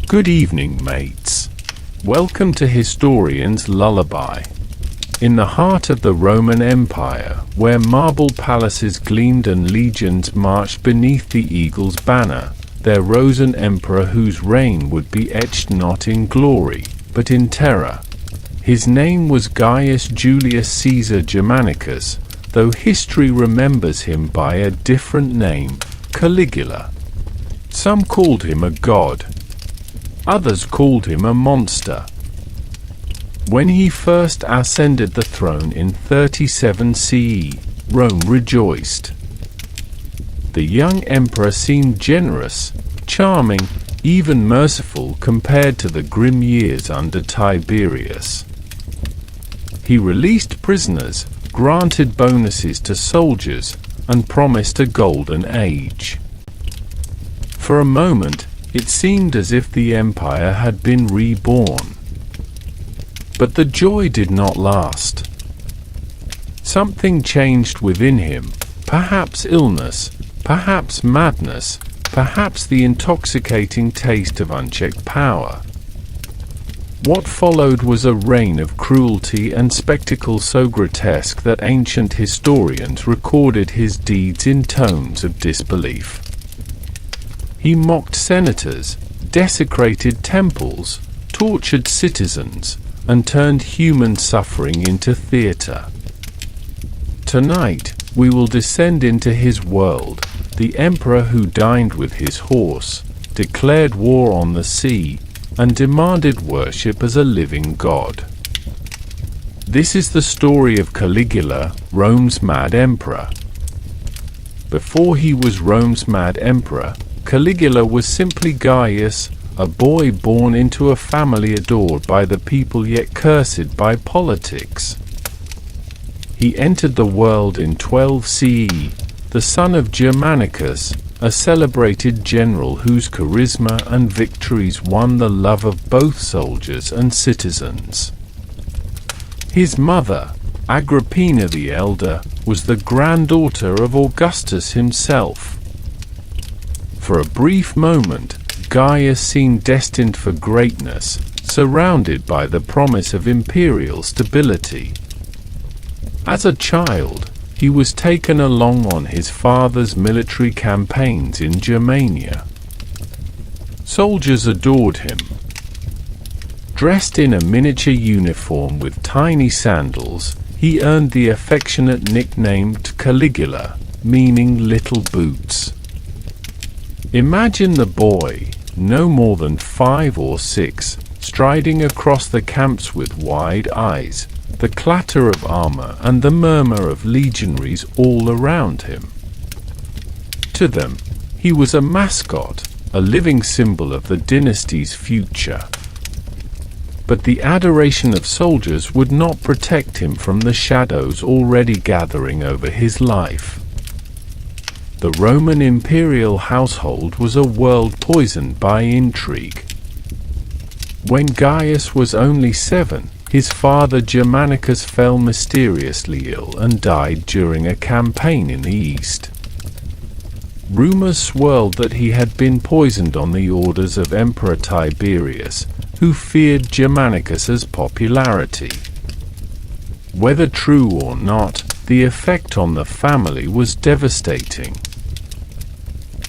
Good evening, mates. Welcome to Historian's Lullaby. In the heart of the Roman Empire, where marble palaces gleamed and legions marched beneath the eagle's banner, there rose an emperor whose reign would be etched not in glory, but in terror. His name was Gaius Julius Caesar Germanicus, though history remembers him by a different name, Caligula. Some called him a god. Others called him a monster. When he first ascended the throne in 37 CE, Rome rejoiced. The young emperor seemed generous, charming, even merciful compared to the grim years under Tiberius. He released prisoners, granted bonuses to soldiers, and promised a golden age. For a moment, it seemed as if the empire had been reborn. But the joy did not last. Something changed within him, perhaps illness, perhaps madness, perhaps the intoxicating taste of unchecked power. What followed was a reign of cruelty and spectacle so grotesque that ancient historians recorded his deeds in tones of disbelief. He mocked senators, desecrated temples, tortured citizens, and turned human suffering into theater. Tonight, we will descend into his world, the emperor who dined with his horse, declared war on the sea, and demanded worship as a living god. This is the story of Caligula, Rome's mad emperor. Before he was Rome's mad emperor, Caligula was simply Gaius, a boy born into a family adored by the people yet cursed by politics. He entered the world in 12 CE, the son of Germanicus, a celebrated general whose charisma and victories won the love of both soldiers and citizens. His mother, Agrippina the Elder, was the granddaughter of Augustus himself. For a brief moment, Gaius seemed destined for greatness, surrounded by the promise of imperial stability. As a child, he was taken along on his father's military campaigns in Germania. Soldiers adored him. Dressed in a miniature uniform with tiny sandals, he earned the affectionate nickname Caligula, meaning little boots. Imagine the boy, no more than 5 or 6, striding across the camps with wide eyes, the clatter of armor and the murmur of legionaries all around him. To them, he was a mascot, a living symbol of the dynasty's future. But the adoration of soldiers would not protect him from the shadows already gathering over his life. The Roman imperial household was a world poisoned by intrigue. When Gaius was only 7, his father Germanicus fell mysteriously ill and died during a campaign in the east. Rumors swirled that he had been poisoned on the orders of Emperor Tiberius, who feared Germanicus's popularity. Whether true or not, the effect on the family was devastating.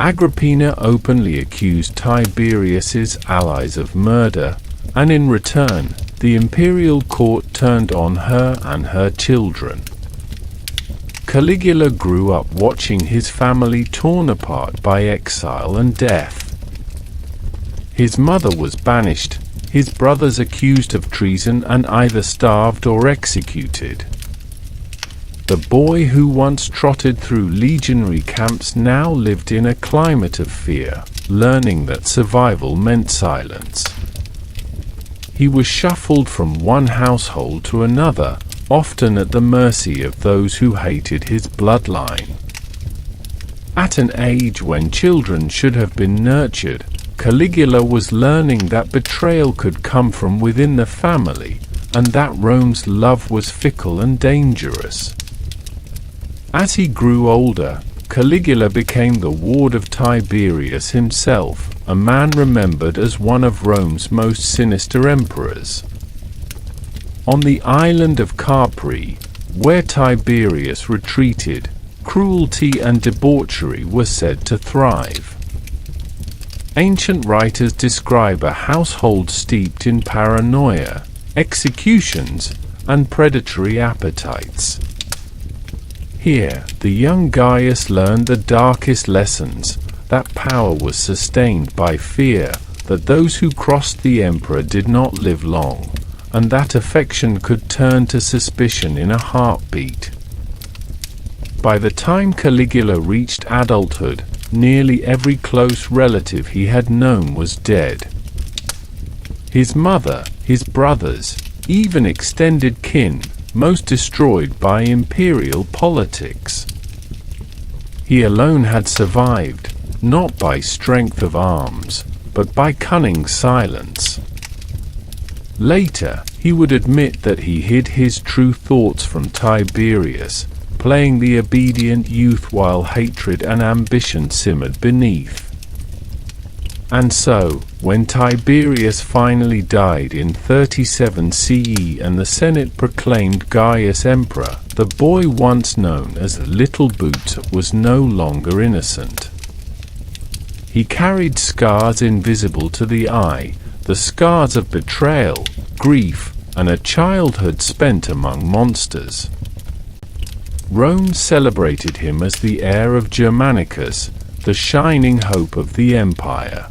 Agrippina openly accused Tiberius's allies of murder, and in return, the imperial court turned on her and her children. Caligula grew up watching his family torn apart by exile and death. His mother was banished, his brothers accused of treason and either starved or executed. The boy who once trotted through legionary camps now lived in a climate of fear, learning that survival meant silence. He was shuffled from one household to another, often at the mercy of those who hated his bloodline. At an age when children should have been nurtured, Caligula was learning that betrayal could come from within the family, and that Rome's love was fickle and dangerous. As he grew older, Caligula became the ward of Tiberius himself, a man remembered as one of Rome's most sinister emperors. On the island of Capri, where Tiberius retreated, cruelty and debauchery were said to thrive. Ancient writers describe a household steeped in paranoia, executions, and predatory appetites. Here, the young Gaius learned the darkest lessons, that power was sustained by fear, that those who crossed the emperor did not live long, and that affection could turn to suspicion in a heartbeat. By the time Caligula reached adulthood, nearly every close relative he had known was dead. His mother, his brothers, even extended kin, most destroyed by imperial politics. He alone had survived, not by strength of arms, but by cunning silence. Later, he would admit that he hid his true thoughts from Tiberius, playing the obedient youth while hatred and ambition simmered beneath. And so, when Tiberius finally died in 37 CE and the Senate proclaimed Gaius emperor, the boy once known as Little Boots was no longer innocent. He carried scars invisible to the eye, the scars of betrayal, grief, and a childhood spent among monsters. Rome celebrated him as the heir of Germanicus, the shining hope of the empire.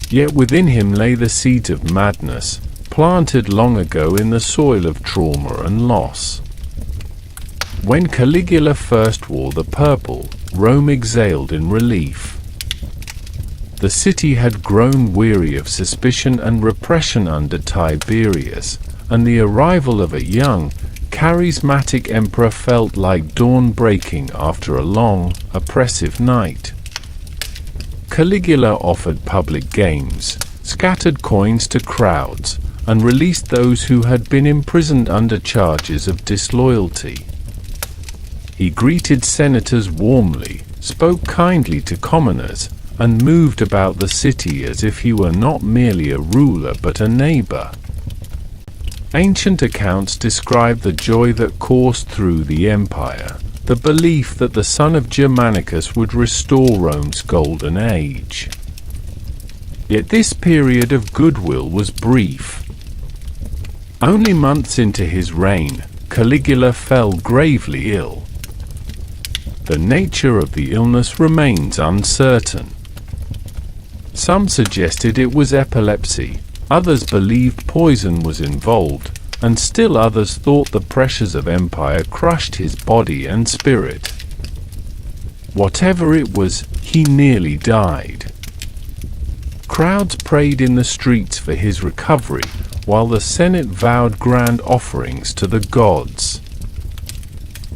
Yet within him lay the seeds of madness, planted long ago in the soil of trauma and loss. When Caligula first wore the purple, Rome exhaled in relief. The city had grown weary of suspicion and repression under Tiberius, and the arrival of a young, charismatic emperor felt like dawn breaking after a long, oppressive night. Caligula offered public games, scattered coins to crowds, and released those who had been imprisoned under charges of disloyalty. He greeted senators warmly, spoke kindly to commoners, and moved about the city as if he were not merely a ruler but a neighbor. Ancient accounts describe the joy that coursed through the empire, the belief that the son of Germanicus would restore Rome's golden age. Yet this period of goodwill was brief. Only months into his reign, Caligula fell gravely ill. The nature of the illness remains uncertain. Some suggested it was epilepsy, others believed poison was involved, and still others thought the pressures of empire crushed his body and spirit. Whatever it was, he nearly died. Crowds prayed in the streets for his recovery, while the Senate vowed grand offerings to the gods.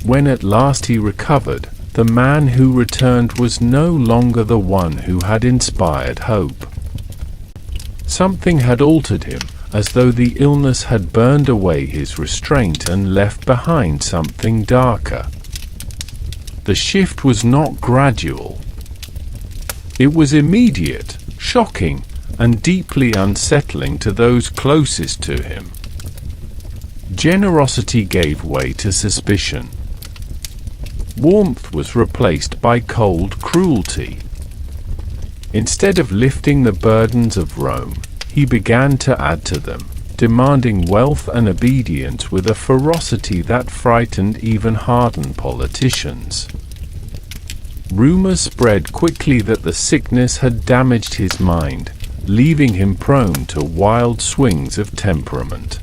When at last he recovered, the man who returned was no longer the one who had inspired hope. Something had altered him, as though the illness had burned away his restraint and left behind something darker. The shift was not gradual. It was immediate, shocking, and deeply unsettling to those closest to him. Generosity gave way to suspicion. Warmth was replaced by cold cruelty. Instead of lifting the burdens of Rome, he began to add to them, demanding wealth and obedience with a ferocity that frightened even hardened politicians. Rumors spread quickly that the sickness had damaged his mind, leaving him prone to wild swings of temperament.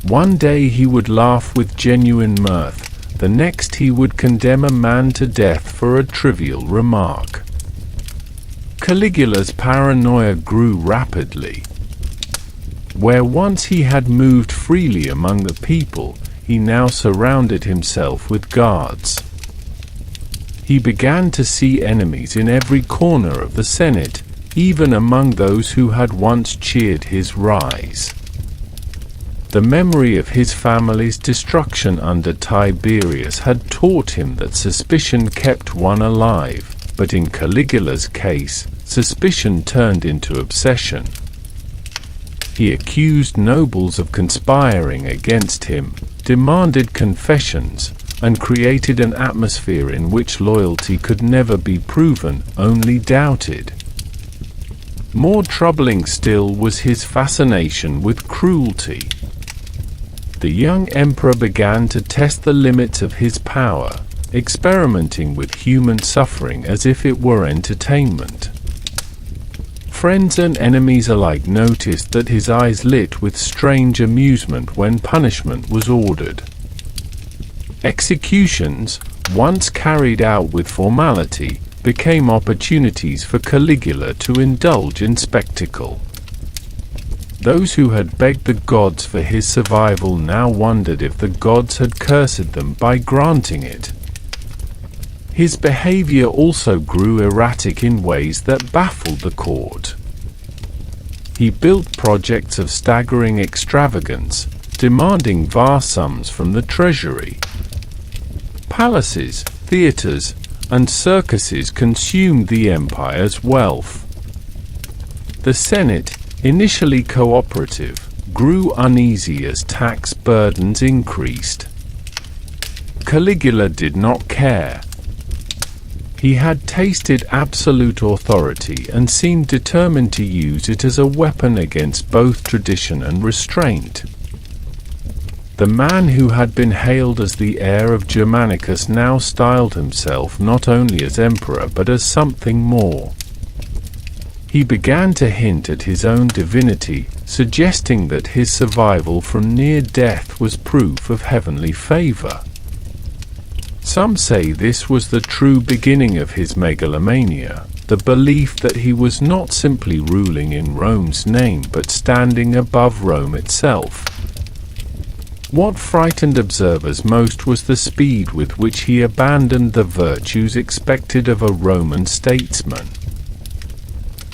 One day he would laugh with genuine mirth, the next he would condemn a man to death for a trivial remark. Caligula's paranoia grew rapidly. Where once he had moved freely among the people, he now surrounded himself with guards. He began to see enemies in every corner of the Senate, even among those who had once cheered his rise. The memory of his family's destruction under Tiberius had taught him that suspicion kept one alive, but in Caligula's case, suspicion turned into obsession. He accused nobles of conspiring against him, demanded confessions, and created an atmosphere in which loyalty could never be proven, only doubted. More troubling still was his fascination with cruelty. The young emperor began to test the limits of his power, experimenting with human suffering as if it were entertainment. Friends and enemies alike noticed that his eyes lit with strange amusement when punishment was ordered. Executions, once carried out with formality, became opportunities for Caligula to indulge in spectacle. Those who had begged the gods for his survival now wondered if the gods had cursed them by granting it. His behavior also grew erratic in ways that baffled the court. He built projects of staggering extravagance, demanding vast sums from the treasury. Palaces, theaters, and circuses consumed the empire's wealth. The Senate, initially cooperative, grew uneasy as tax burdens increased. Caligula did not care. He had tasted absolute authority and seemed determined to use it as a weapon against both tradition and restraint. The man who had been hailed as the heir of Germanicus now styled himself not only as emperor but as something more. He began to hint at his own divinity, suggesting that his survival from near death was proof of heavenly favor. Some say this was the true beginning of his megalomania, the belief that he was not simply ruling in Rome's name but standing above Rome itself. What frightened observers most was the speed with which he abandoned the virtues expected of a Roman statesman.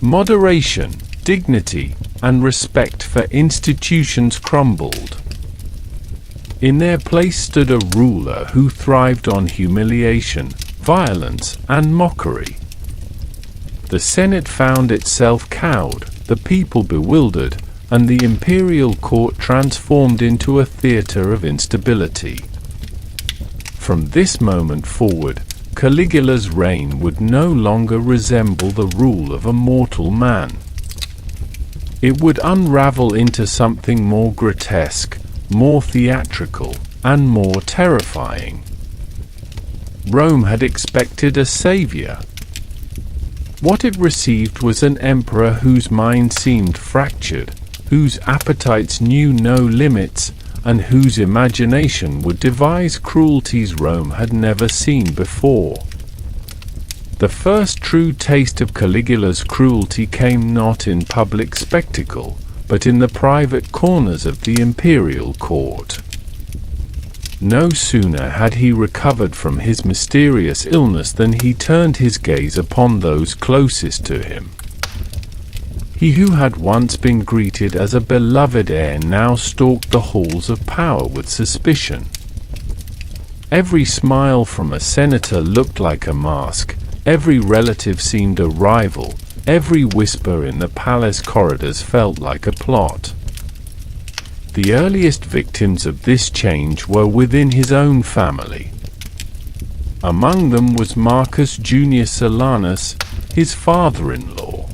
Moderation, dignity, and respect for institutions crumbled. In their place stood a ruler who thrived on humiliation, violence, and mockery. The Senate found itself cowed, the people bewildered, and the imperial court transformed into a theater of instability. From this moment forward, Caligula's reign would no longer resemble the rule of a mortal man. It would unravel into something more grotesque, more theatrical, and more terrifying. Rome had expected a savior. What it received was an emperor whose mind seemed fractured, whose appetites knew no limits, and whose imagination would devise cruelties Rome had never seen before. The first true taste of Caligula's cruelty came not in public spectacle, but in the private corners of the imperial court. No sooner had he recovered from his mysterious illness than he turned his gaze upon those closest to him. He who had once been greeted as a beloved heir now stalked the halls of power with suspicion. Every smile from a senator looked like a mask, every relative seemed a rival, every whisper in the palace corridors felt like a plot. The earliest victims of this change were within his own family. Among them was Marcus Junius Silanus, his father-in-law.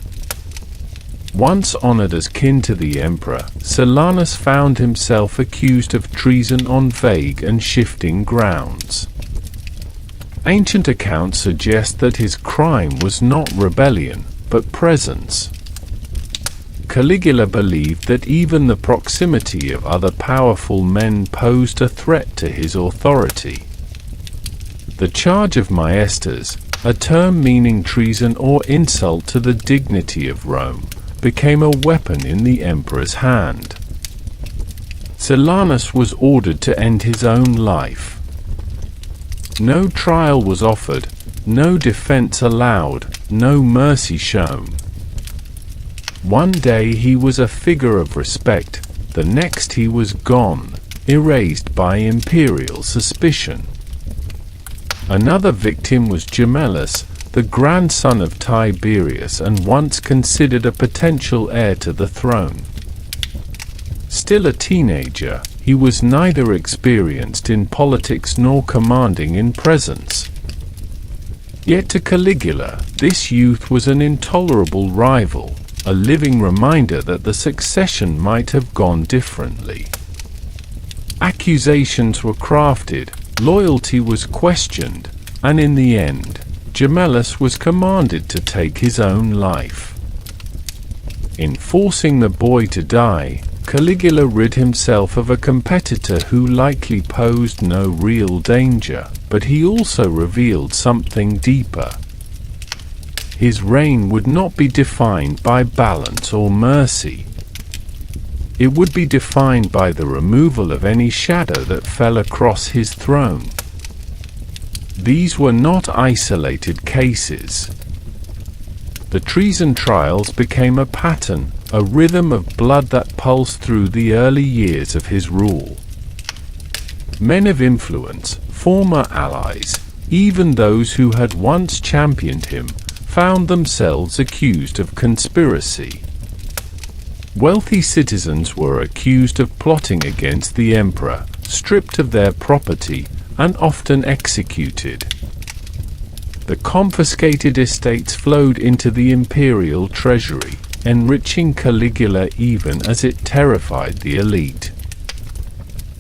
Once honored as kin to the emperor, Silanus found himself accused of treason on vague and shifting grounds. Ancient accounts suggest that his crime was not rebellion, but presence. Caligula believed that even the proximity of other powerful men posed a threat to his authority. The charge of maestas, a term meaning treason or insult to the dignity of Rome, became a weapon in the emperor's hand. Silanus was ordered to end his own life. No trial was offered, no defense allowed, no mercy shown. One day he was a figure of respect, the next he was gone, erased by imperial suspicion. Another victim was Gemellus, the grandson of Tiberius and once considered a potential heir to the throne. Still a teenager, he was neither experienced in politics nor commanding in presence. Yet to Caligula, this youth was an intolerable rival, a living reminder that the succession might have gone differently. Accusations were crafted, loyalty was questioned, and in the end, Gemellus was commanded to take his own life. In forcing the boy to die, Caligula rid himself of a competitor who likely posed no real danger, but he also revealed something deeper. His reign would not be defined by balance or mercy. It would be defined by the removal of any shadow that fell across his throne. These were not isolated cases. The treason trials became a pattern, a rhythm of blood that pulsed through the early years of his rule. Men of influence, former allies, even those who had once championed him, found themselves accused of conspiracy. Wealthy citizens were accused of plotting against the emperor, stripped of their property, and often executed. The confiscated estates flowed into the imperial treasury, enriching Caligula even as it terrified the elite.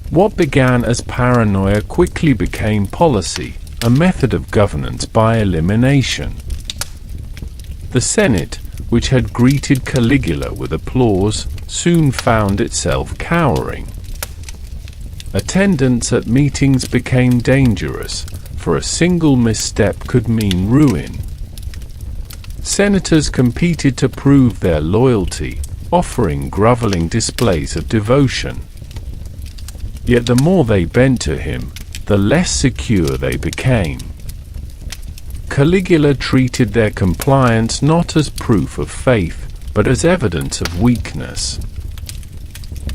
What began as paranoia quickly became policy, a method of governance by elimination. The Senate, which had greeted Caligula with applause, soon found itself cowering. Attendance at meetings became dangerous, for a single misstep could mean ruin. Senators competed to prove their loyalty, offering groveling displays of devotion. Yet the more they bent to him, the less secure they became. Caligula treated their compliance not as proof of faith, but as evidence of weakness.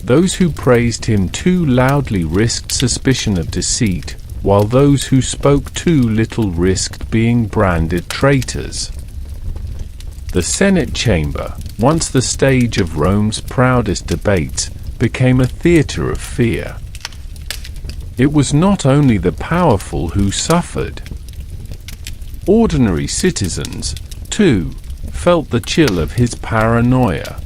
Those who praised him too loudly risked suspicion of deceit, while those who spoke too little risked being branded traitors. The Senate chamber, once the stage of Rome's proudest debates, became a theater of fear. It was not only the powerful who suffered. Ordinary citizens, too, felt the chill of his paranoia.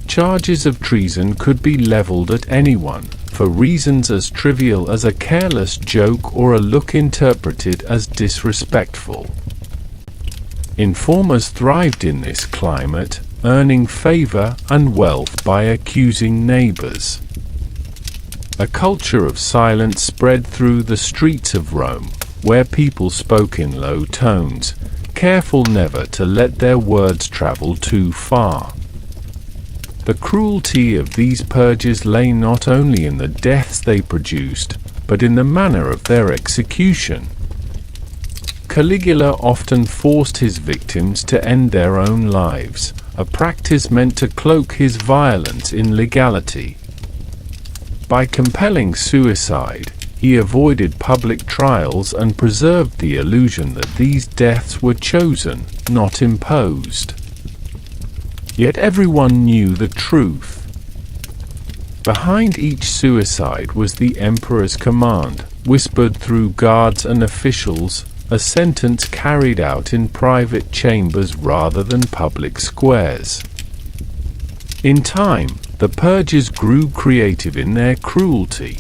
Charges of treason could be leveled at anyone, for reasons as trivial as a careless joke or a look interpreted as disrespectful. Informers thrived in this climate, earning favor and wealth by accusing neighbors. A culture of silence spread through the streets of Rome, where people spoke in low tones, careful never to let their words travel too far. The cruelty of these purges lay not only in the deaths they produced, but in the manner of their execution. Caligula often forced his victims to end their own lives, a practice meant to cloak his violence in legality. By compelling suicide, he avoided public trials and preserved the illusion that these deaths were chosen, not imposed. Yet everyone knew the truth. Behind each suicide was the emperor's command, whispered through guards and officials, a sentence carried out in private chambers rather than public squares. In time, the purges grew creative in their cruelty.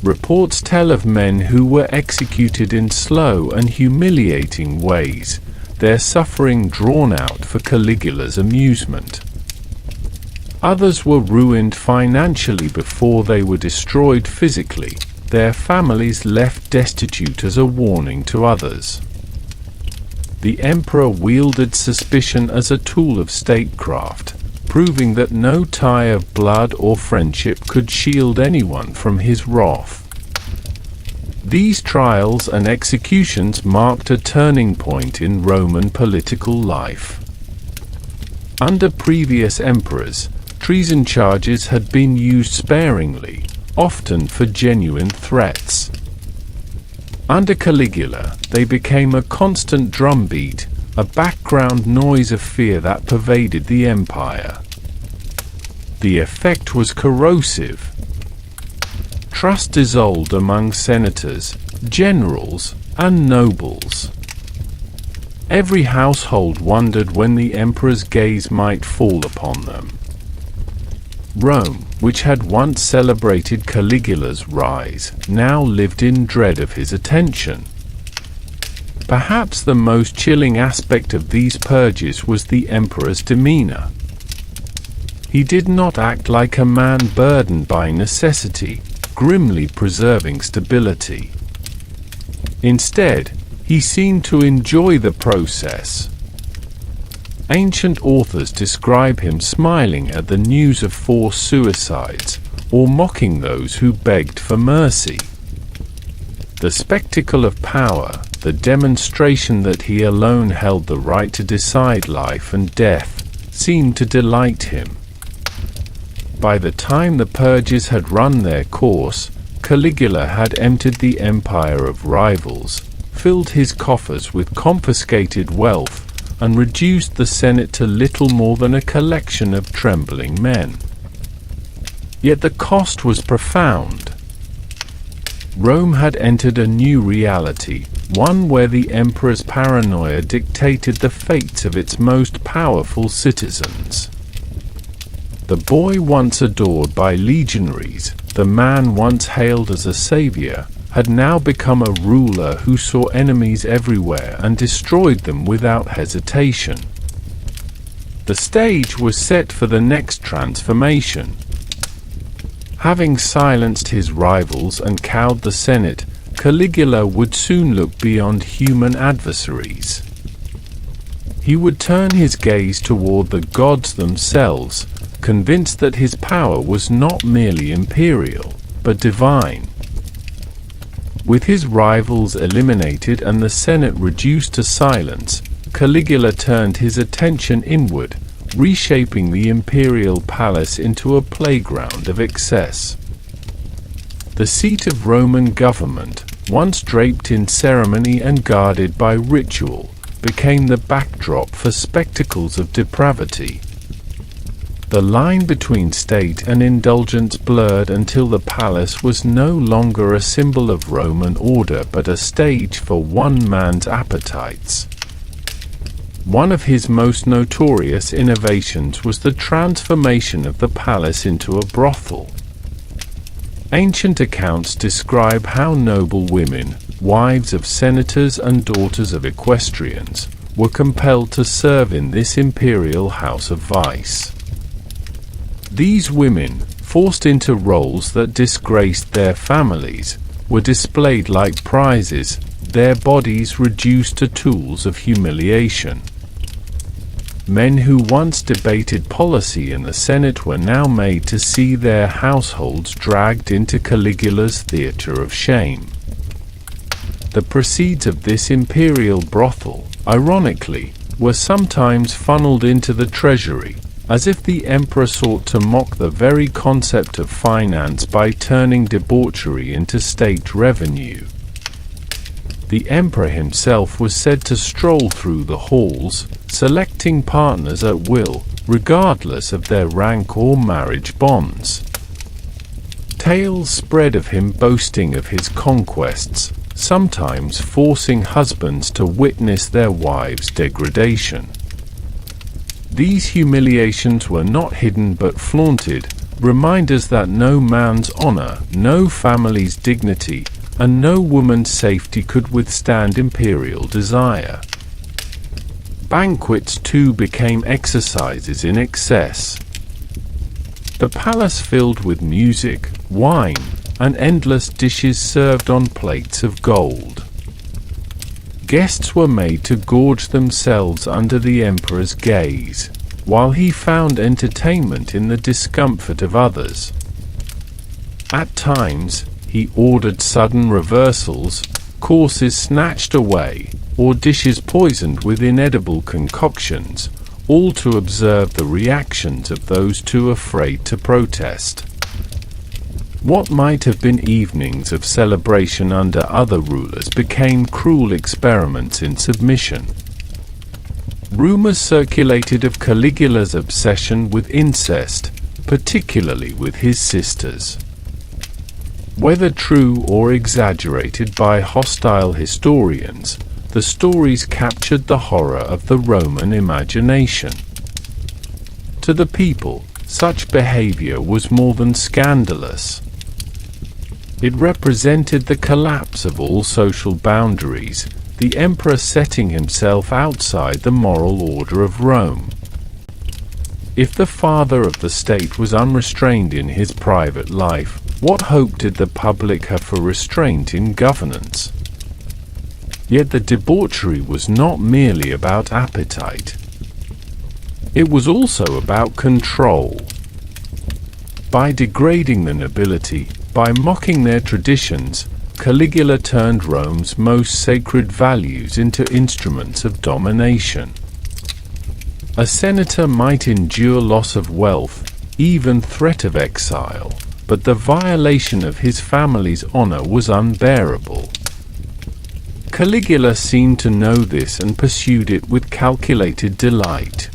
Reports tell of men who were executed in slow and humiliating ways, their suffering drawn out for Caligula's amusement. Others were ruined financially before they were destroyed physically, their families left destitute as a warning to others. The emperor wielded suspicion as a tool of statecraft, proving that no tie of blood or friendship could shield anyone from his wrath. These trials and executions marked a turning point in Roman political life. Under previous emperors, treason charges had been used sparingly, often for genuine threats. Under Caligula, they became a constant drumbeat, a background noise of fear that pervaded the empire. The effect was corrosive. Trust dissolved among senators, generals, and nobles. Every household wondered when the emperor's gaze might fall upon them. Rome, which had once celebrated Caligula's rise, now lived in dread of his attention. Perhaps the most chilling aspect of these purges was the emperor's demeanor. He did not act like a man burdened by necessity, grimly preserving stability. Instead, he seemed to enjoy the process. Ancient authors describe him smiling at the news of forced suicides, or mocking those who begged for mercy. The spectacle of power, the demonstration that he alone held the right to decide life and death, seemed to delight him. By the time the purges had run their course, Caligula had emptied the empire of rivals, filled his coffers with confiscated wealth, and reduced the Senate to little more than a collection of trembling men. Yet the cost was profound. Rome had entered a new reality, one where the emperor's paranoia dictated the fates of its most powerful citizens. The boy once adored by legionaries, the man once hailed as a savior, had now become a ruler who saw enemies everywhere and destroyed them without hesitation. The stage was set for the next transformation. Having silenced his rivals and cowed the Senate, Caligula would soon look beyond human adversaries. He would turn his gaze toward the gods themselves, convinced that his power was not merely imperial, but divine. With his rivals eliminated and the Senate reduced to silence, Caligula turned his attention inward, reshaping the imperial palace into a playground of excess. The seat of Roman government, once draped in ceremony and guarded by ritual, became the backdrop for spectacles of depravity. The line between state and indulgence blurred until the palace was no longer a symbol of Roman order but a stage for one man's appetites. One of his most notorious innovations was the transformation of the palace into a brothel. Ancient accounts describe how noble women, wives of senators and daughters of equestrians, were compelled to serve in this imperial house of vice. These women, forced into roles that disgraced their families, were displayed like prizes, their bodies reduced to tools of humiliation. Men who once debated policy in the Senate were now made to see their households dragged into Caligula's theatre of shame. The proceeds of this imperial brothel, ironically, were sometimes funneled into the treasury, as if the emperor sought to mock the very concept of finance by turning debauchery into state revenue. The emperor himself was said to stroll through the halls, selecting partners at will, regardless of their rank or marriage bonds. Tales spread of him boasting of his conquests, sometimes forcing husbands to witness their wives' degradation. These humiliations were not hidden but flaunted, reminders that no man's honor, no family's dignity, and no woman's safety could withstand imperial desire. Banquets too became exercises in excess. The palace filled with music, wine, and endless dishes served on plates of gold. Guests were made to gorge themselves under the emperor's gaze, while he found entertainment in the discomfort of others. At times, he ordered sudden reversals, courses snatched away, or dishes poisoned with inedible concoctions, all to observe the reactions of those too afraid to protest. What might have been evenings of celebration under other rulers became cruel experiments in submission. Rumors circulated of Caligula's obsession with incest, particularly with his sisters. Whether true or exaggerated by hostile historians, the stories captured the horror of the Roman imagination. To the people, such behavior was more than scandalous. It represented the collapse of all social boundaries, the emperor setting himself outside the moral order of Rome. If the father of the state was unrestrained in his private life, what hope did the public have for restraint in governance? Yet the debauchery was not merely about appetite. It was also about control. By degrading the nobility, by mocking their traditions, Caligula turned Rome's most sacred values into instruments of domination. A senator might endure loss of wealth, even threat of exile, but the violation of his family's honor was unbearable. Caligula seemed to know this and pursued it with calculated delight.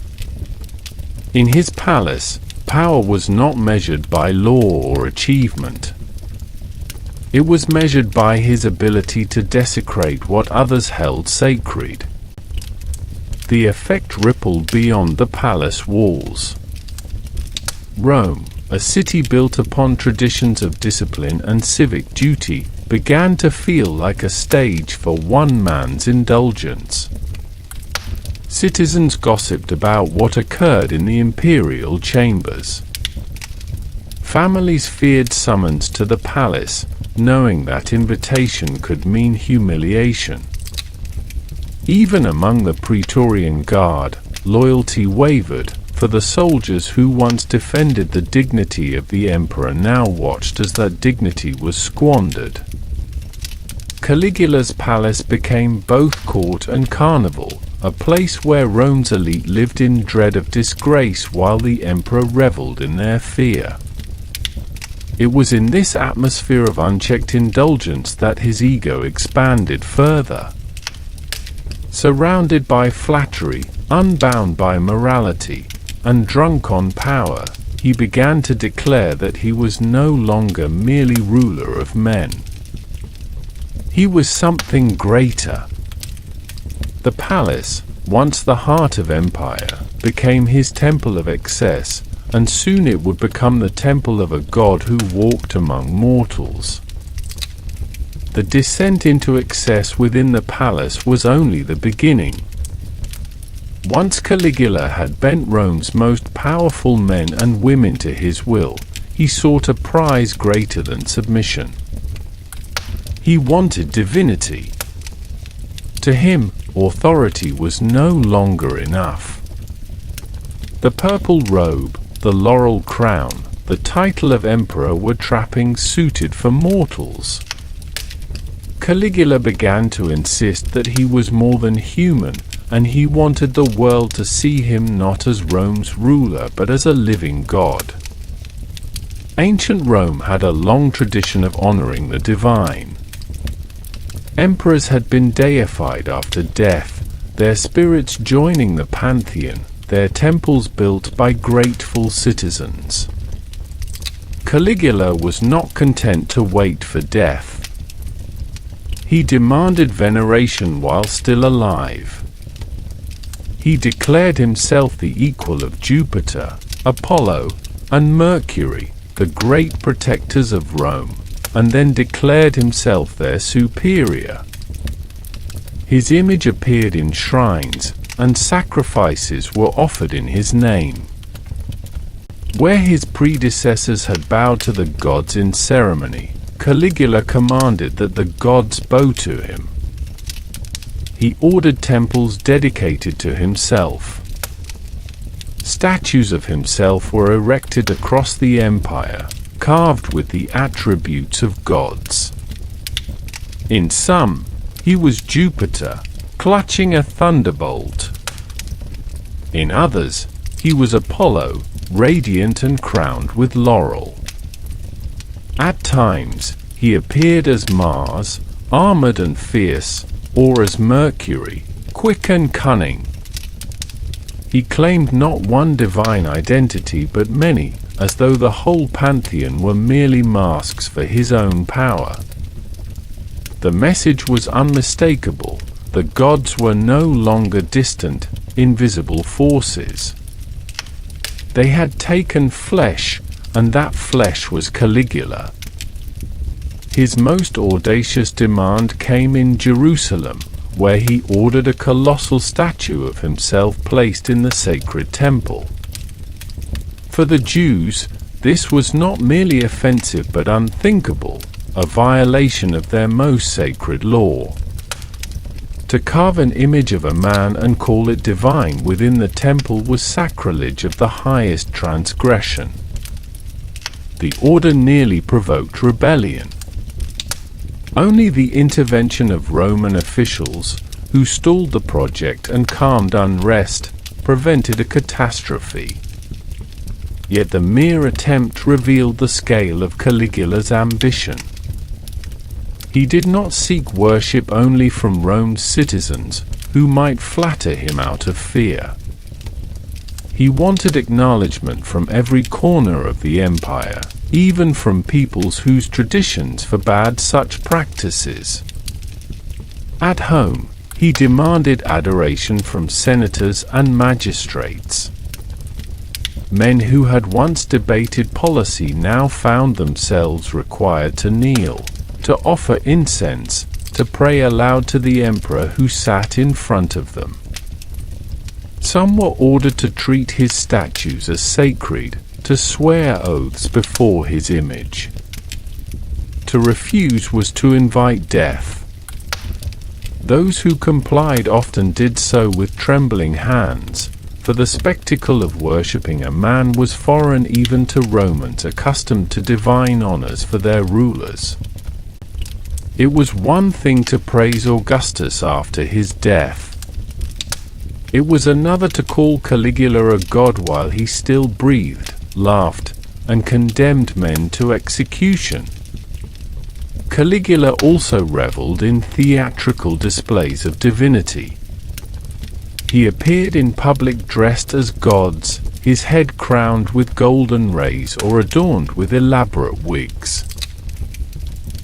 In his palace, power was not measured by law or achievement. It was measured by his ability to desecrate what others held sacred. The effect rippled beyond the palace walls. Rome, a city built upon traditions of discipline and civic duty, began to feel like a stage for one man's indulgence. Citizens gossiped about what occurred in the imperial chambers. Families feared summons to the palace, knowing that invitation could mean humiliation. Even among the Praetorian Guard, loyalty wavered, for the soldiers who once defended the dignity of the emperor now watched as that dignity was squandered. Caligula's palace became both court and carnival, a place where Rome's elite lived in dread of disgrace while the emperor reveled in their fear. It was in this atmosphere of unchecked indulgence that his ego expanded further. Surrounded by flattery, unbound by morality, and drunk on power, he began to declare that he was no longer merely ruler of men. He was something greater. The palace, once the heart of empire, became his temple of excess, and soon it would become the temple of a god who walked among mortals. The descent into excess within the palace was only the beginning. Once Caligula had bent Rome's most powerful men and women to his will, he sought a prize greater than submission. He wanted divinity. To him, authority was no longer enough. The purple robe, the laurel crown, the title of emperor were trappings suited for mortals. Caligula began to insist that he was more than human, and he wanted the world to see him not as Rome's ruler but as a living god. Ancient Rome had a long tradition of honoring the divine. Emperors had been deified after death, their spirits joining the pantheon, their temples built by grateful citizens. Caligula was not content to wait for death. He demanded veneration while still alive. He declared himself the equal of Jupiter, Apollo, and Mercury, the great protectors of Rome, and then declared himself their superior. His image appeared in shrines, and sacrifices were offered in his name. Where his predecessors had bowed to the gods in ceremony, Caligula commanded that the gods bow to him. He ordered temples dedicated to himself. Statues of himself were erected across the empire, carved with the attributes of gods. In some, he was Jupiter, clutching a thunderbolt. In others, he was Apollo, radiant and crowned with laurel. At times, he appeared as Mars, armored and fierce, or as Mercury, quick and cunning. He claimed not one divine identity but many, as though the whole pantheon were merely masks for his own power. The message was unmistakable: the gods were no longer distant, invisible forces. They had taken flesh, and that flesh was Caligula. His most audacious demand came in Jerusalem, where he ordered a colossal statue of himself placed in the sacred temple. For the Jews, this was not merely offensive but unthinkable, a violation of their most sacred law. To carve an image of a man and call it divine within the temple was sacrilege of the highest transgression. The order nearly provoked rebellion. Only the intervention of Roman officials, who stalled the project and calmed unrest, prevented a catastrophe. Yet the mere attempt revealed the scale of Caligula's ambition. He did not seek worship only from Rome's citizens, who might flatter him out of fear. He wanted acknowledgement from every corner of the empire, even from peoples whose traditions forbade such practices. At home, he demanded adoration from senators and magistrates. Men who had once debated policy now found themselves required to kneel, to offer incense, to pray aloud to the emperor who sat in front of them. Some were ordered to treat his statues as sacred, to swear oaths before his image. To refuse was to invite death. Those who complied often did so with trembling hands, for the spectacle of worshipping a man was foreign even to Romans accustomed to divine honors for their rulers. It was one thing to praise Augustus after his death. It was another to call Caligula a god while he still breathed, laughed, and condemned men to execution. Caligula also reveled in theatrical displays of divinity. He appeared in public dressed as gods, his head crowned with golden rays or adorned with elaborate wigs.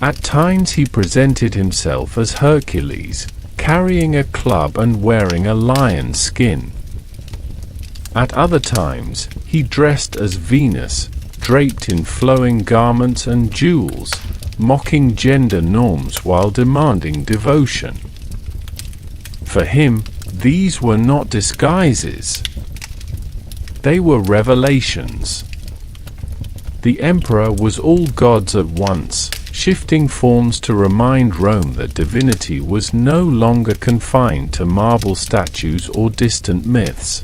At times he presented himself as Hercules, carrying a club and wearing a lion's skin. At other times, he dressed as Venus, draped in flowing garments and jewels, mocking gender norms while demanding devotion. For him, these were not disguises. They were revelations. The emperor was all gods at once, shifting forms to remind Rome that divinity was no longer confined to marble statues or distant myths.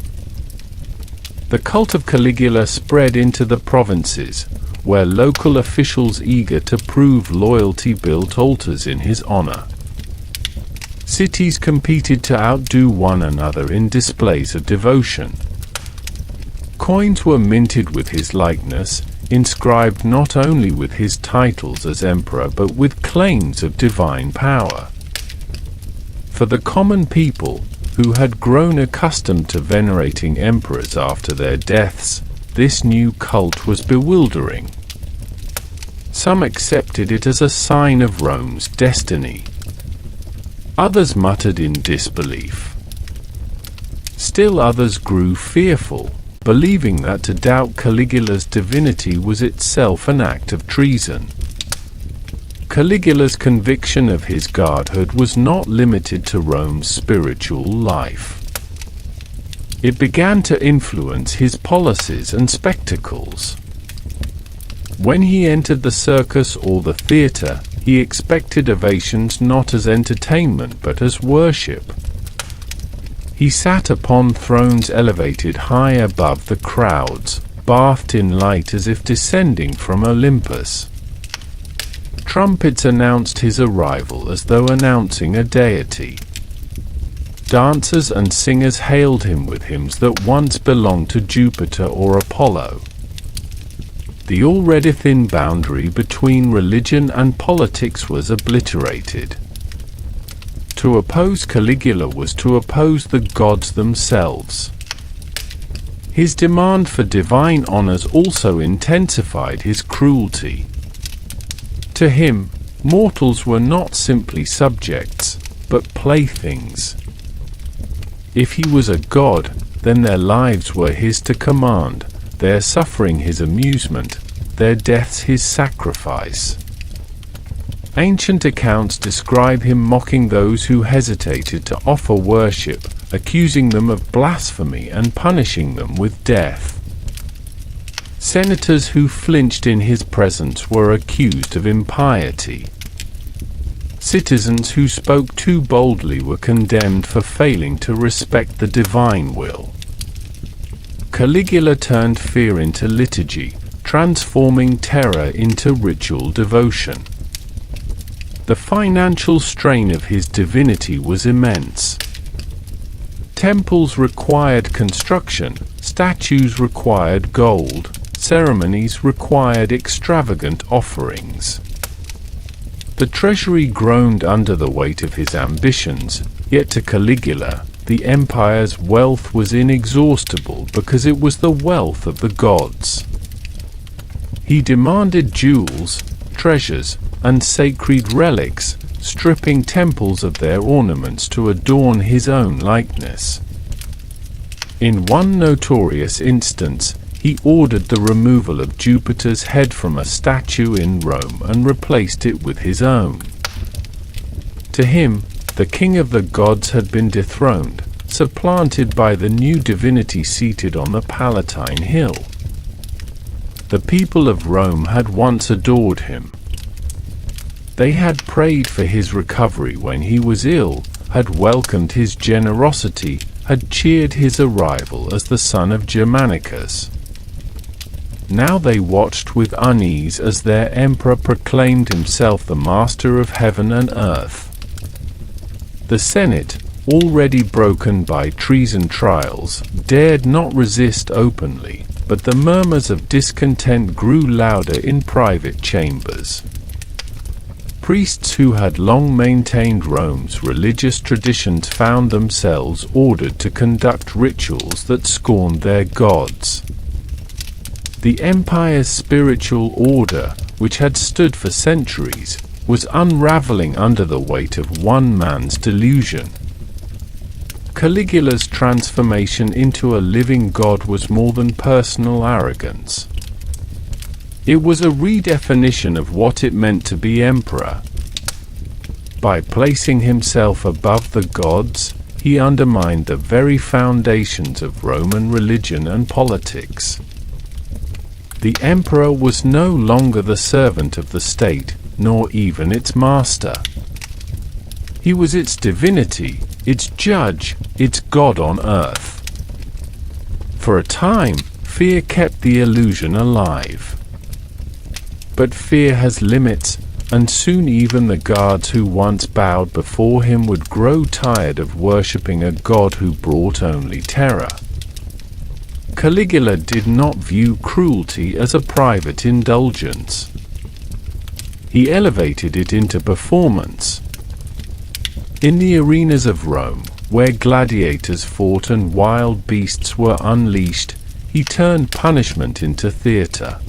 The cult of Caligula spread into the provinces, where local officials eager to prove loyalty built altars in his honor. Cities competed to outdo one another in displays of devotion. Coins were minted with his likeness, inscribed not only with his titles as emperor but with claims of divine power. For the common people, who had grown accustomed to venerating emperors after their deaths, this new cult was bewildering. Some accepted it as a sign of Rome's destiny. Others muttered in disbelief. Still others grew fearful, believing that to doubt Caligula's divinity was itself an act of treason. Caligula's conviction of his godhood was not limited to Rome's spiritual life. It began to influence his policies and spectacles. When he entered the circus or the theater, he expected ovations not as entertainment but as worship. He sat upon thrones elevated high above the crowds, bathed in light as if descending from Olympus. Trumpets announced his arrival as though announcing a deity. Dancers and singers hailed him with hymns that once belonged to Jupiter or Apollo. The already thin boundary between religion and politics was obliterated. To oppose Caligula was to oppose the gods themselves. His demand for divine honors also intensified his cruelty. To him, mortals were not simply subjects, but playthings. If he was a god, then their lives were his to command, their suffering his amusement, their deaths his sacrifice. Ancient accounts describe him mocking those who hesitated to offer worship, accusing them of blasphemy and punishing them with death. Senators who flinched in his presence were accused of impiety. Citizens who spoke too boldly were condemned for failing to respect the divine will. Caligula turned fear into liturgy, transforming terror into ritual devotion. The financial strain of his divinity was immense. Temples required construction, statues required gold, ceremonies required extravagant offerings. The treasury groaned under the weight of his ambitions, yet to Caligula, the empire's wealth was inexhaustible because it was the wealth of the gods. He demanded jewels, treasures, and sacred relics, stripping temples of their ornaments to adorn his own likeness. In one notorious instance, he ordered the removal of Jupiter's head from a statue in Rome and replaced it with his own. To him, the king of the gods had been dethroned, supplanted by the new divinity seated on the Palatine Hill. The people of Rome had once adored him. They had prayed for his recovery when he was ill, had welcomed his generosity, had cheered his arrival as the son of Germanicus. Now they watched with unease as their emperor proclaimed himself the master of heaven and earth. The Senate, already broken by treason trials, dared not resist openly, but the murmurs of discontent grew louder in private chambers. Priests who had long maintained Rome's religious traditions found themselves ordered to conduct rituals that scorned their gods. The empire's spiritual order, which had stood for centuries, was unraveling under the weight of one man's delusion. Caligula's transformation into a living god was more than personal arrogance. It was a redefinition of what it meant to be emperor. By placing himself above the gods, he undermined the very foundations of Roman religion and politics. The emperor was no longer the servant of the state, nor even its master. He was its divinity, its judge, its god on earth. For a time, fear kept the illusion alive. But fear has limits, and soon even the guards who once bowed before him would grow tired of worshipping a god who brought only terror. Caligula did not view cruelty as a private indulgence. He elevated it into performance. In the arenas of Rome, where gladiators fought and wild beasts were unleashed, he turned punishment into theater.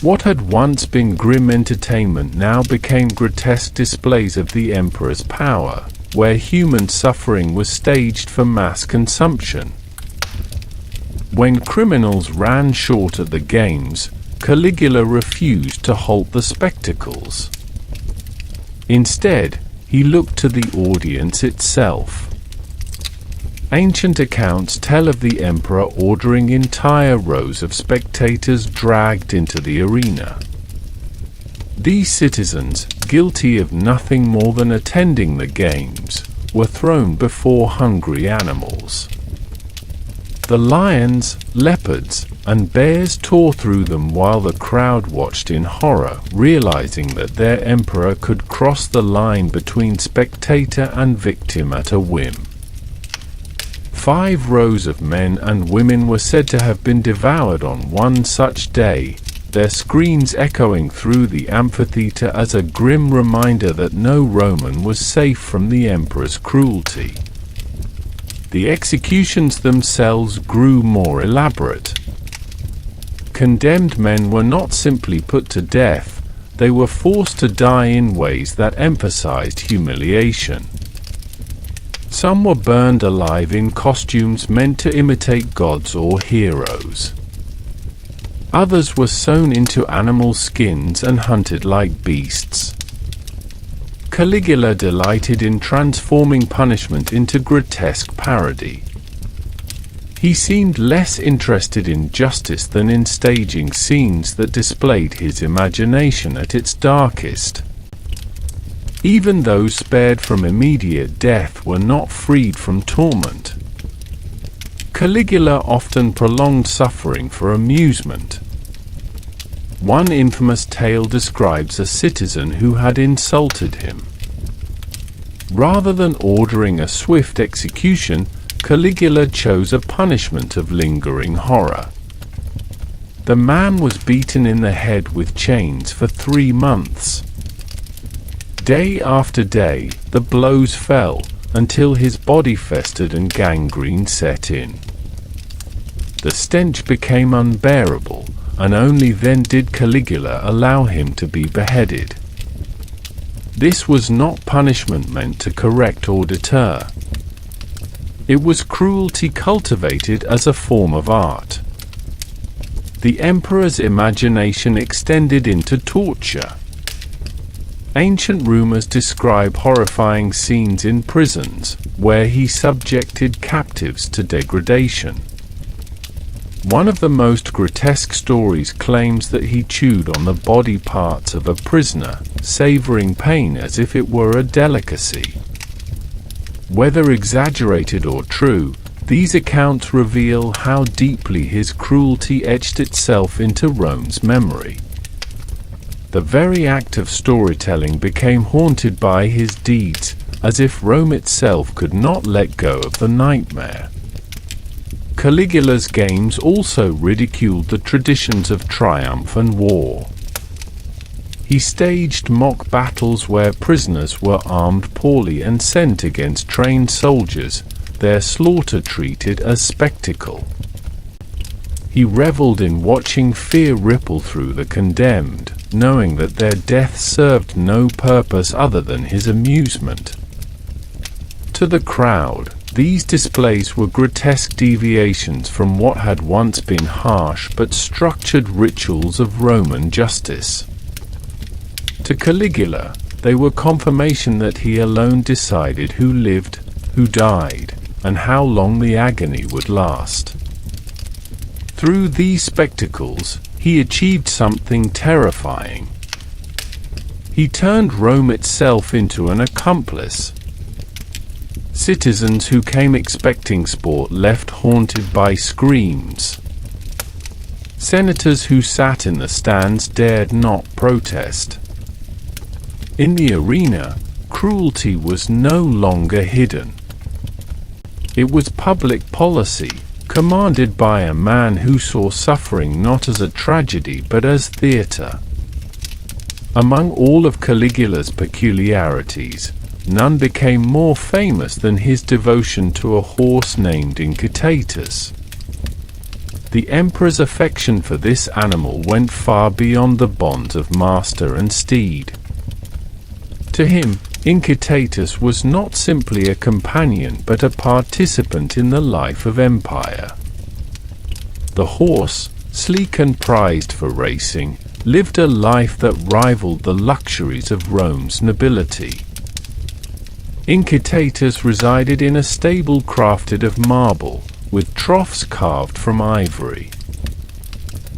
What had once been grim entertainment now became grotesque displays of the emperor's power, where human suffering was staged for mass consumption. When criminals ran short at the games, Caligula refused to halt the spectacles. Instead, he looked to the audience itself. Ancient accounts tell of the emperor ordering entire rows of spectators dragged into the arena. These citizens, guilty of nothing more than attending the games, were thrown before hungry animals. The lions, leopards, and bears tore through them while the crowd watched in horror, realizing that their emperor could cross the line between spectator and victim at a whim. 5 rows of men and women were said to have been devoured on one such day, their screams echoing through the amphitheater as a grim reminder that no Roman was safe from the emperor's cruelty. The executions themselves grew more elaborate. Condemned men were not simply put to death, they were forced to die in ways that emphasized humiliation. Some were burned alive in costumes meant to imitate gods or heroes. Others were sewn into animal skins and hunted like beasts. Caligula delighted in transforming punishment into grotesque parody. He seemed less interested in justice than in staging scenes that displayed his imagination at its darkest. Even those spared from immediate death were not freed from torment. Caligula often prolonged suffering for amusement. One infamous tale describes a citizen who had insulted him. Rather than ordering a swift execution, Caligula chose a punishment of lingering horror. The man was beaten in the head with chains for 3 months. Day after day, the blows fell, until his body festered and gangrene set in. The stench became unbearable, and only then did Caligula allow him to be beheaded. This was not punishment meant to correct or deter. It was cruelty cultivated as a form of art. The emperor's imagination extended into torture. Ancient rumors describe horrifying scenes in prisons, where he subjected captives to degradation. One of the most grotesque stories claims that he chewed on the body parts of a prisoner, savoring pain as if it were a delicacy. Whether exaggerated or true, these accounts reveal how deeply his cruelty etched itself into Rome's memory. The very act of storytelling became haunted by his deeds, as if Rome itself could not let go of the nightmare. Caligula's games also ridiculed the traditions of triumph and war. He staged mock battles where prisoners were armed poorly and sent against trained soldiers, their slaughter treated as spectacle. He reveled in watching fear ripple through the condemned, knowing that their death served no purpose other than his amusement. To the crowd, these displays were grotesque deviations from what had once been harsh but structured rituals of Roman justice. To Caligula, they were confirmation that he alone decided who lived, who died, and how long the agony would last. Through these spectacles, he achieved something terrifying. He turned Rome itself into an accomplice. Citizens who came expecting sport left haunted by screams. Senators who sat in the stands dared not protest. In the arena, cruelty was no longer hidden. It was public policy, commanded by a man who saw suffering not as a tragedy but as theatre. Among all of Caligula's peculiarities, none became more famous than his devotion to a horse named Incitatus. The emperor's affection for this animal went far beyond the bonds of master and steed. To him, Incitatus was not simply a companion but a participant in the life of empire. The horse, sleek and prized for racing, lived a life that rivaled the luxuries of Rome's nobility. Incitatus resided in a stable crafted of marble, with troughs carved from ivory.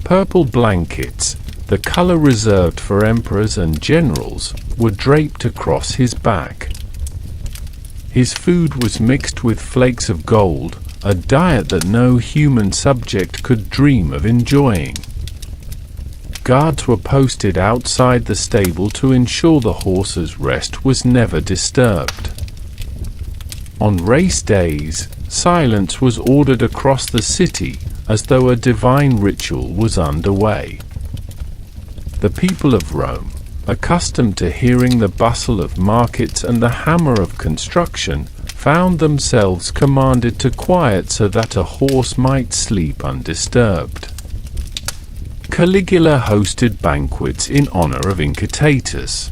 Purple blankets, the color reserved for emperors and generals, were draped across his back. His food was mixed with flakes of gold, a diet that no human subject could dream of enjoying. Guards were posted outside the stable to ensure the horse's rest was never disturbed. On race days, silence was ordered across the city as though a divine ritual was underway. The people of Rome, accustomed to hearing the bustle of markets and the hammer of construction, found themselves commanded to quiet so that a horse might sleep undisturbed. Caligula hosted banquets in honor of Incitatus.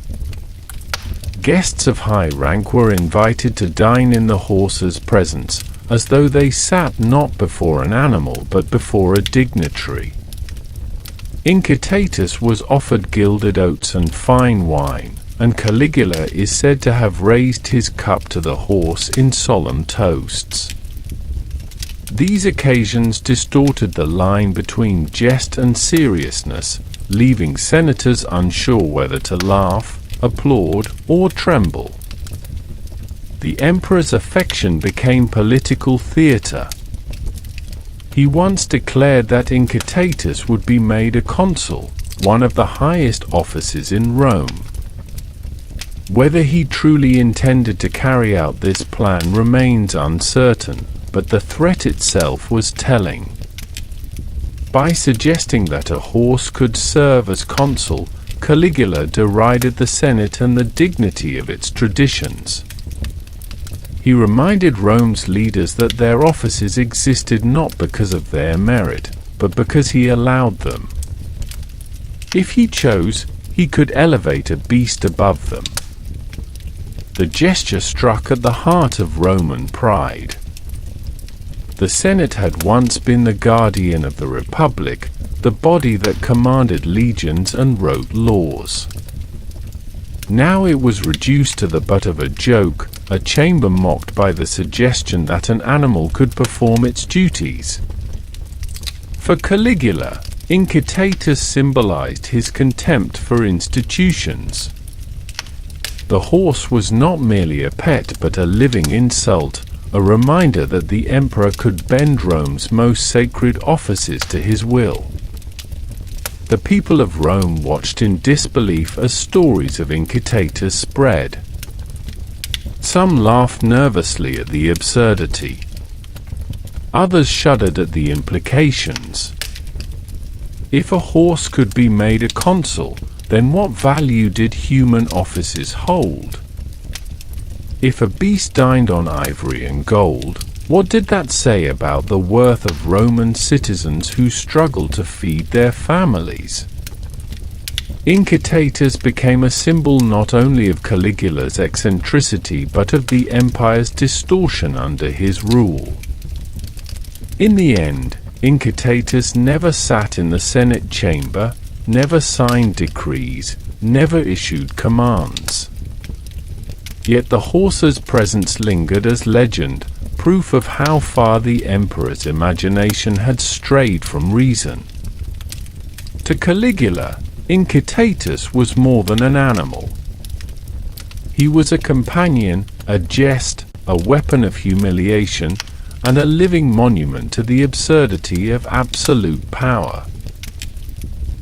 Guests of high rank were invited to dine in the horse's presence, as though they sat not before an animal but before a dignitary. Incitatus was offered gilded oats and fine wine, and Caligula is said to have raised his cup to the horse in solemn toasts. These occasions distorted the line between jest and seriousness, leaving senators unsure whether to laugh, applaud, or tremble. The emperor's affection became political theatre. He once declared that Incitatus would be made a consul, one of the highest offices in Rome. Whether he truly intended to carry out this plan remains uncertain, but the threat itself was telling. By suggesting that a horse could serve as consul, Caligula derided the Senate and the dignity of its traditions. He reminded Rome's leaders that their offices existed not because of their merit, but because he allowed them. If he chose, he could elevate a beast above them. The gesture struck at the heart of Roman pride. The Senate had once been the guardian of the Republic, the body that commanded legions and wrote laws. Now it was reduced to the butt of a joke, a chamber mocked by the suggestion that an animal could perform its duties. For Caligula, Incitatus symbolized his contempt for institutions. The horse was not merely a pet but a living insult, a reminder that the emperor could bend Rome's most sacred offices to his will. The people of Rome watched in disbelief as stories of Incitatus spread. Some laughed nervously at the absurdity. Others shuddered at the implications. If a horse could be made a consul, then what value did human offices hold? If a beast dined on ivory and gold, what did that say about the worth of Roman citizens who struggled to feed their families? Incitatus became a symbol not only of Caligula's eccentricity but of the empire's distortion under his rule. In the end, Incitatus never sat in the Senate chamber, never signed decrees, never issued commands. Yet the horse's presence lingered as legend, proof of how far the emperor's imagination had strayed from reason. To Caligula, Incitatus was more than an animal. He was a companion, a jest, a weapon of humiliation, and a living monument to the absurdity of absolute power.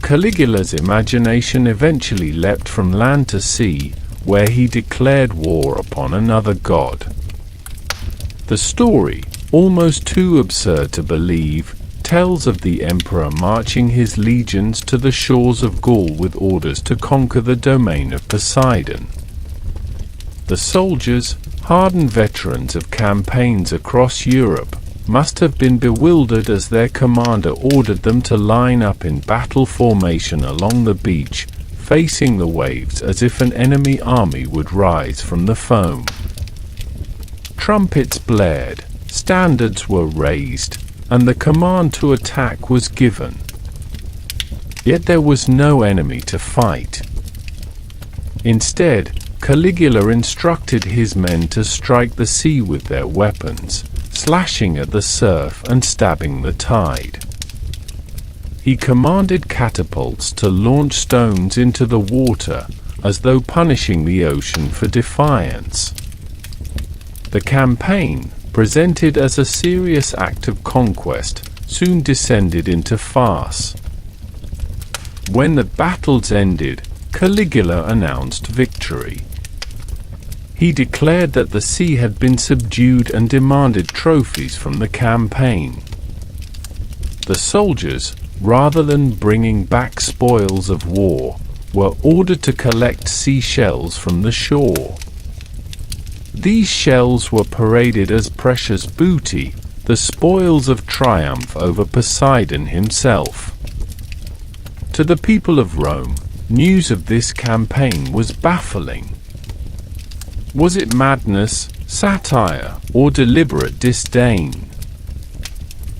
Caligula's imagination eventually leapt from land to sea, where he declared war upon another god. The story, almost too absurd to believe, tells of the emperor marching his legions to the shores of Gaul with orders to conquer the domain of Poseidon. The soldiers, hardened veterans of campaigns across Europe, must have been bewildered as their commander ordered them to line up in battle formation along the beach, facing the waves as if an enemy army would rise from the foam. Trumpets blared, standards were raised, and the command to attack was given. Yet there was no enemy to fight. Instead, Caligula instructed his men to strike the sea with their weapons, slashing at the surf and stabbing the tide. He commanded catapults to launch stones into the water, as though punishing the ocean for defiance. The campaign, presented as a serious act of conquest, soon descended into farce. When the battles ended, Caligula announced victory. He declared that the sea had been subdued and demanded trophies from the campaign. The soldiers, rather than bringing back spoils of war, were ordered to collect seashells from the shore. These shells were paraded as precious booty, the spoils of triumph over Poseidon himself. To the people of Rome, news of this campaign was baffling. Was it madness, satire, or deliberate disdain?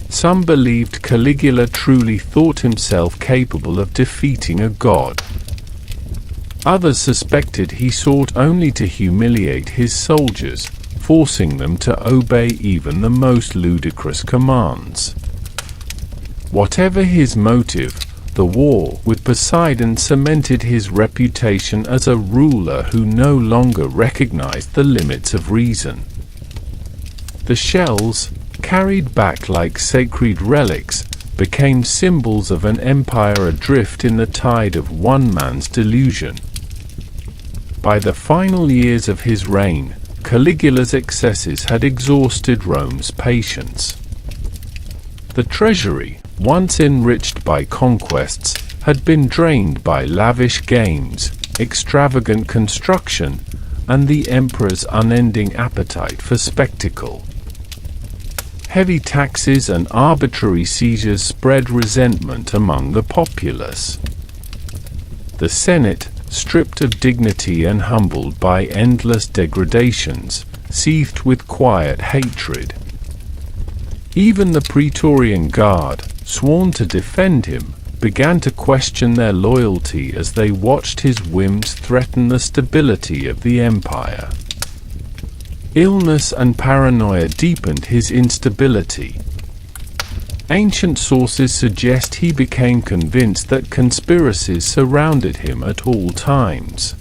Some believed Caligula truly thought himself capable of defeating a god. Others suspected he sought only to humiliate his soldiers, forcing them to obey even the most ludicrous commands. Whatever his motive, the war with Poseidon cemented his reputation as a ruler who no longer recognized the limits of reason. The shells, carried back like sacred relics, became symbols of an empire adrift in the tide of one man's delusion. By the final years of his reign, Caligula's excesses had exhausted Rome's patience. The treasury, once enriched by conquests, had been drained by lavish games, extravagant construction, and the emperor's unending appetite for spectacle. Heavy taxes and arbitrary seizures spread resentment among the populace. The Senate, stripped of dignity and humbled by endless degradations, seethed with quiet hatred. Even the Praetorian Guard, sworn to defend him, began to question their loyalty as they watched his whims threaten the stability of the empire. Illness and paranoia deepened his instability. Ancient sources suggest he became convinced that conspiracies surrounded him at all times.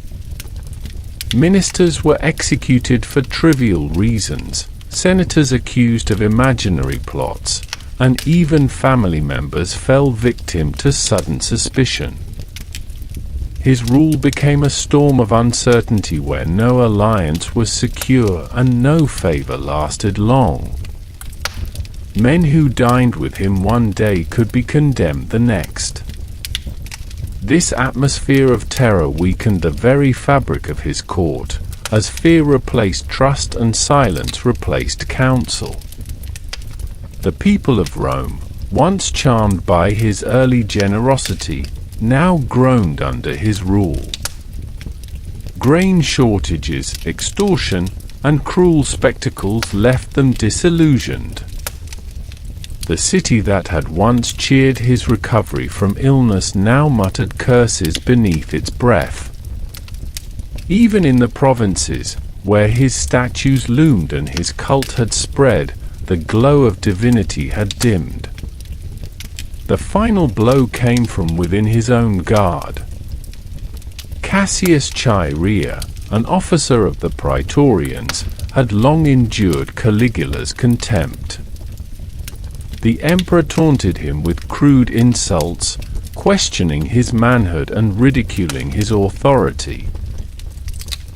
Ministers were executed for trivial reasons, senators accused of imaginary plots, and even family members fell victim to sudden suspicion. His rule became a storm of uncertainty where no alliance was secure and no favor lasted long. Men who dined with him one day could be condemned the next. This atmosphere of terror weakened the very fabric of his court, as fear replaced trust and silence replaced counsel. The people of Rome, once charmed by his early generosity, now groaned under his rule. Grain shortages, extortion, and cruel spectacles left them disillusioned. The city that had once cheered his recovery from illness now muttered curses beneath its breath. Even in the provinces, where his statues loomed and his cult had spread, the glow of divinity had dimmed. The final blow came from within his own guard. Cassius Chaerea, an officer of the Praetorians, had long endured Caligula's contempt. The emperor taunted him with crude insults, questioning his manhood and ridiculing his authority.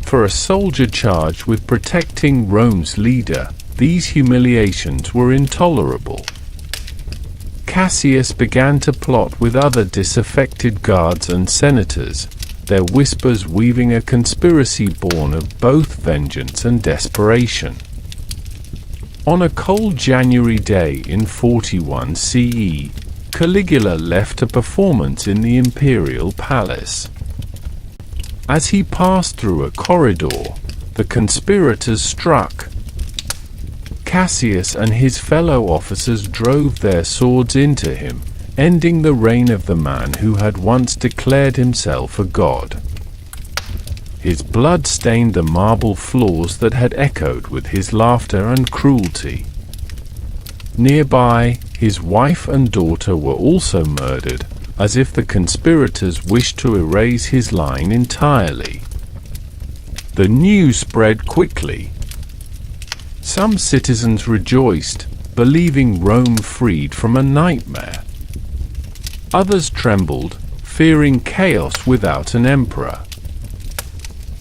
For a soldier charged with protecting Rome's leader, these humiliations were intolerable. Cassius began to plot with other disaffected guards and senators, their whispers weaving a conspiracy born of both vengeance and desperation. On a cold January day in 41 CE, Caligula left a performance in the imperial palace. As he passed through a corridor, the conspirators struck. Cassius and his fellow officers drove their swords into him, ending the reign of the man who had once declared himself a god. His blood stained the marble floors that had echoed with his laughter and cruelty. Nearby, his wife and daughter were also murdered, as if the conspirators wished to erase his line entirely. The news spread quickly. Some citizens rejoiced, believing Rome freed from a nightmare. Others trembled, fearing chaos without an emperor.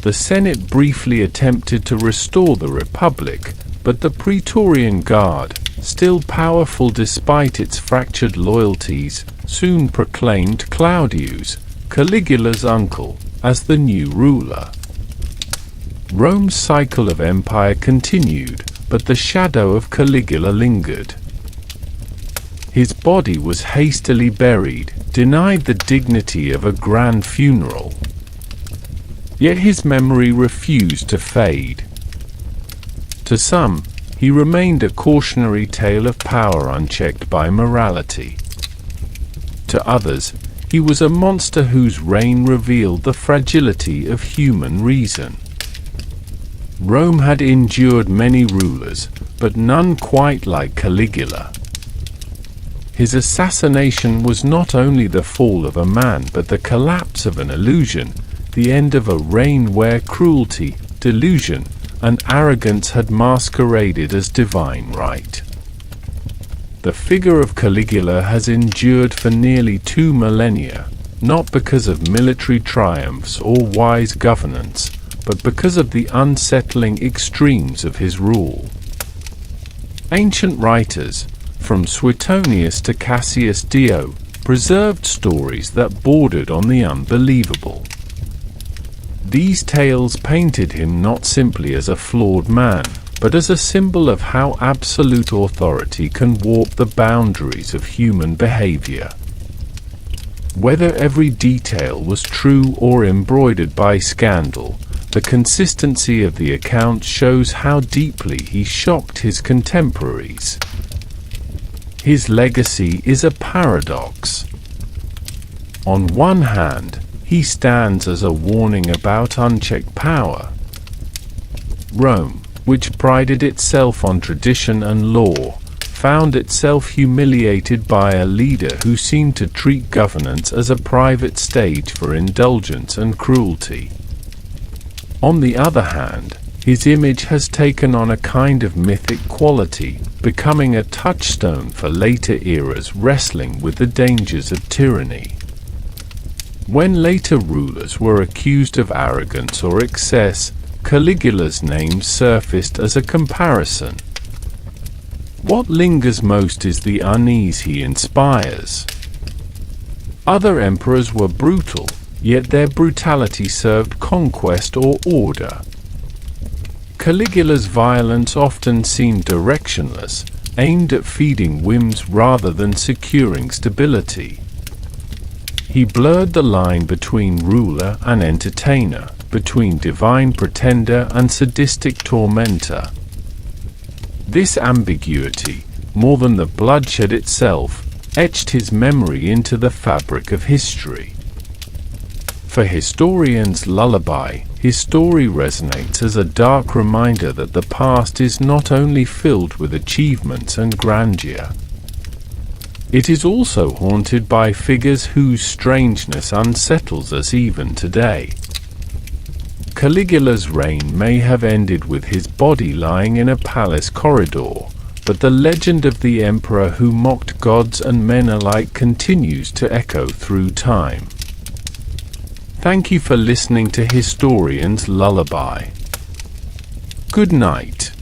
The Senate briefly attempted to restore the Republic, but the Praetorian Guard, still powerful despite its fractured loyalties, soon proclaimed Claudius, Caligula's uncle, as the new ruler. Rome's cycle of empire continued, but the shadow of Caligula lingered. His body was hastily buried, denied the dignity of a grand funeral. Yet his memory refused to fade. To some, he remained a cautionary tale of power unchecked by morality. To others, he was a monster whose reign revealed the fragility of human reason. Rome had endured many rulers, but none quite like Caligula. His assassination was not only the fall of a man but the collapse of an illusion, the end of a reign where cruelty, delusion, and arrogance had masqueraded as divine right. The figure of Caligula has endured for nearly 2 millennia, not because of military triumphs or wise governance, but because of the unsettling extremes of his rule. Ancient writers, from Suetonius to Cassius Dio, preserved stories that bordered on the unbelievable. These tales painted him not simply as a flawed man, but as a symbol of how absolute authority can warp the boundaries of human behavior. Whether every detail was true or embroidered by scandal, the consistency of the account shows how deeply he shocked his contemporaries. His legacy is a paradox. On one hand, he stands as a warning about unchecked power. Rome, which prided itself on tradition and law, found itself humiliated by a leader who seemed to treat governance as a private stage for indulgence and cruelty. On the other hand, his image has taken on a kind of mythic quality, becoming a touchstone for later eras wrestling with the dangers of tyranny. When later rulers were accused of arrogance or excess, Caligula's name surfaced as a comparison. What lingers most is the unease he inspires. Other emperors were brutal, yet their brutality served conquest or order. Caligula's violence often seemed directionless, aimed at feeding whims rather than securing stability. He blurred the line between ruler and entertainer, between divine pretender and sadistic tormentor. This ambiguity, more than the bloodshed itself, etched his memory into the fabric of history. For historians' lullaby, his story resonates as a dark reminder that the past is not only filled with achievements and grandeur. It is also haunted by figures whose strangeness unsettles us even today. Caligula's reign may have ended with his body lying in a palace corridor, but the legend of the emperor who mocked gods and men alike continues to echo through time. Thank you for listening to Historian's Lullaby. Good night.